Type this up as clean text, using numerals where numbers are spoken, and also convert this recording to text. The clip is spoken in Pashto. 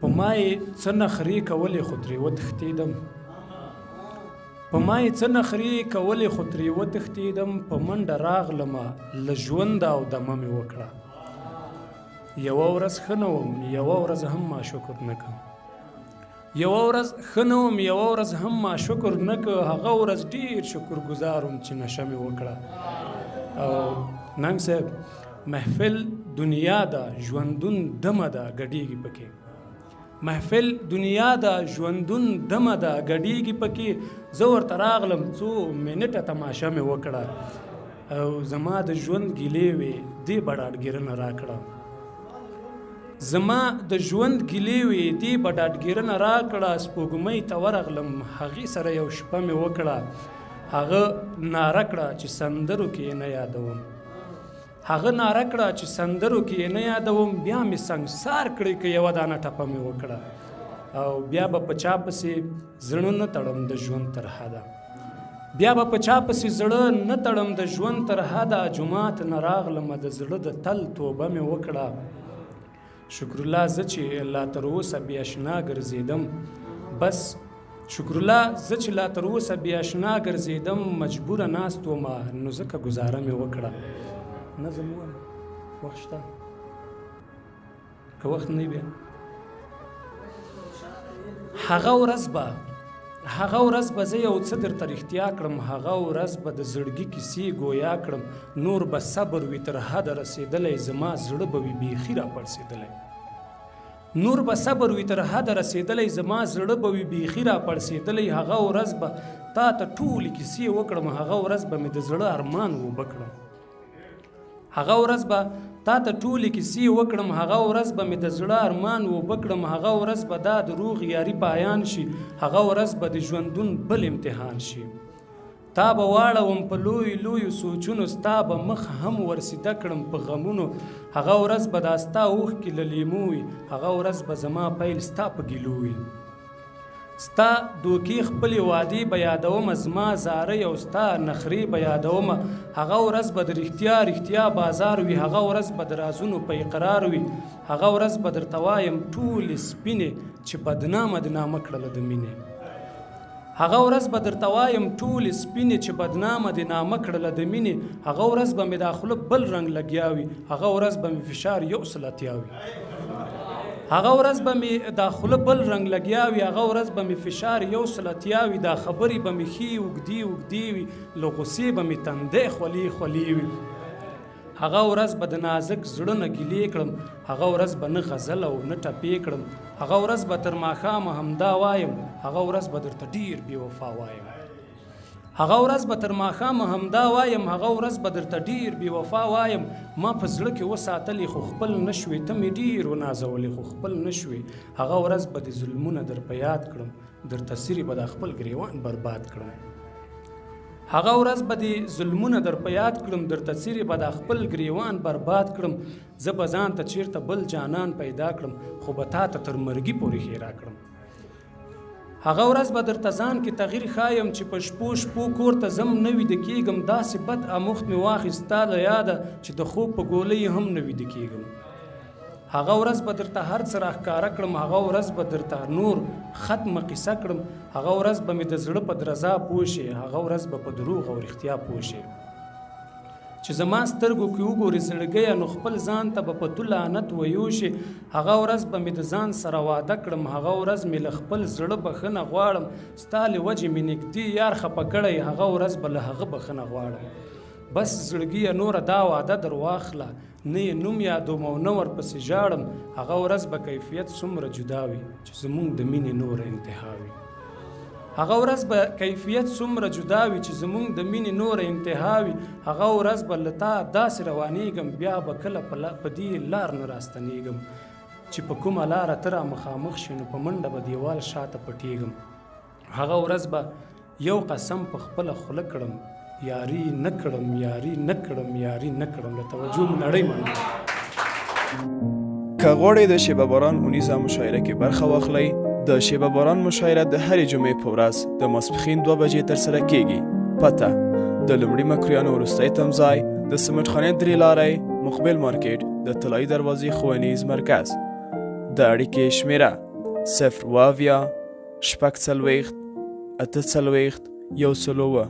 په ما یې څه نخرې کولې خو ترې وتښتېدم په ما یې څه نخرې کولې خو ترې وتښتېدم په منډه راغلمه له ژونده او دمه مې وکړه یوه ورځ ښه نه وم یوه ورځ هم ما شکر نه که یوه ورځ ښه نه وم یوه ورځ هم ما شکر نه که هغه ورځ ډېر شکر ګزار وم چې نشه مې وکړه او ننګ صاحب محفل دنیا ده ژوندون دمه ده ګډېږي پکې محفل دنیا ده ژوندون دمه ده ګډېږي پکې زه ورته راغلم څو منټه تماشه مې وکړه او زما د ژوند ګیلې وې دې به ډاډګیرنه راکړه زما د ژوند ګیلې وې دې به ډاډګیرنه راکړه سپوږمۍ ته ورغلم هغې سره یو شپه مې وکړه هغه ناره کړه چې سندرو کې نه یادوم هغه ناره کړه چې سندرو کې نه یادوم بیا مې سنګسار کړی که یوه دانه ټپه مې وکړه او بیا به په چا پسې زړه نه تړم د ژوند تر حده بیا به په چا پسې زړه نه تړم د ژوند تر حده جومات نه راغلمه د زړه د تل توبه مې وکړه شکر الله زه چې لا تر اوسه بې اشنا ګرځېدم بس شکر الله زه چې لا تر اوسه بې اشنا ګرځېدم مجبوره ناست ومه نو ځکه ګزاره مې وکړه نظم ووایم وخت شته که وخت نه بیا هغه ورځ به زه یو څه درته رښتیا کړم هغه ورځ به د زړګي کیسې ګویا کړم نور به صبر وي تر حده رسېدلی زما زړه به وي بیخي راپړسېدلی نور به صبر وي تر حده رسېدلی زما زړه به وي بیخي راپړسېدلی هغه ورځ به تا ته ټولې کیسې وکړم هغه ورځ به مې د زړه ارمان وبه کړم هغه ورځ به تا ته ټولې کیسې وکړم هغه ورځ به مې د زړه ارمان وبه کړم هغه ورځ به دا د روغ یاري پایان شي هغه ورځ به د ژوندون بل امتحان شي تا به واړوم په لویو سوچونو ستا به مخ هم ورسیده کړم په غمونو هغه ورځ به دا ستا اوښکې له لیمو وي هغه ورځ به زما پیل ستا په ګیلو وي ستا دوکې خپلې وعدې به یادومه زما زارۍ او ستا نخرې به یادومه هغه ورځ به د رښتیا بازار وي هغه ورځ به د رازونو په اقرار وي هغه ورځ به درته وایم ټولې سپینې چې بدنامه د نامه کړله د مینې هغه ورځ به درته وایم ټولې سپینې چې بدنامه د نامه کړله د مینې هغه ورځ به مې دا خوله بل رنګ لګیا وي هغه ورځ به مې فشار یو څه لتیا وي هغه ورځ به مې دا خوله بل رنګ لګیا وي هغه ورځ به مې فشار یو څه لتیا وي دا خبرې به مې ښې اوږدې وي له غوسې به مې تندی خولې وي هغه ورځ به د نازک زړه نه ګیلې کړم هغه ورځ به نه غزل او نه ټپې کړم هغه ورځ به تر ماښامه همدا وایم هغه ورځ به درته ډېر بې وفا وایم هغه ورځ به تر ماښامه همدا وایم هغه ورځ به درته ډېر بې وفا وایم ما په زړه کې وساتلې خو خپل نه شوې ته مې ډېر ونازولې خو خپل نه شوې هغه ورځ به د ظلمونه در په یاد کړم درته سرې به دا خپل ګریوان برباد کړم هغه ورځ به د ظلمونه در په یاد کړم درته سرې به دا خپل ګریوان برباد کړم زه به ځان ته چېرته بل جانان پیدا کړم خو به تا ته تر مرګي پورې ښېرا کړم هغه ورځ به درته ځان کې تغییر ښایم چې په شپو کور ته ځم نه ویده کېږم داسې بد اموخت مې واخیست ستا له یاده چې د خوب په ګولۍ هم نه ویده کېږم هغه ورځ به درته هر څه راښکاره کړم هغه ورځ به درته نور ختمه قصه کړم هغه ورځ به مې د زړه په درزا پوه شې هغه ورځ به په دروغ او رښتیا پوه شې چې زما سترګو کې وګورې زړګیه نو خپل ځان ته به په تو لعنت ویوشې هغه ورځ به مې د ځان سره واده کړم هغه ورځ مې له خپل زړه بښنه غواړم ستا له وجې مې نږدې یار خفه کړی هغه ورځ به له هغه بښنه غواړم بس زړګیه نوره دا واده در واخله نه یې نوم یادوم او نه ورپسې ژاړم هغه ورځ به کیفیت څومره جدا وي چې زموږ د مینې نوره انتها وي هغه ورځ به کیفیت څومره جدا وي چې زموږ د مینې نوره انتها وي هغه ورځ به له تا داسې روانېږم بیا به کله په دې لار نه راستنېږم چې په کومه لاره ته را مخامخ شي نو په منډه به دیوال شاته پټېږم هغه ورځ به یو قسم په خپله خوله کړم یاري نه کړم له توجه نړۍ منم که غواړئ د شیبه باران اونیزه مشاعره کې برخه واخلئ د شیبه باران مشاعره د هرې جمعې په ورځ د ماسپښین 2 بجې ترسره کیږي پته د لومړي مکرویانو وروستی تمځای د سمټ خانې 3 لارۍ مقبل مارکیټ د طلایي دروازې ښوونیز مرکز د اړیکې شمیره 0 اویا شپږ څلوېښت اته څلوېښت یو سل اووه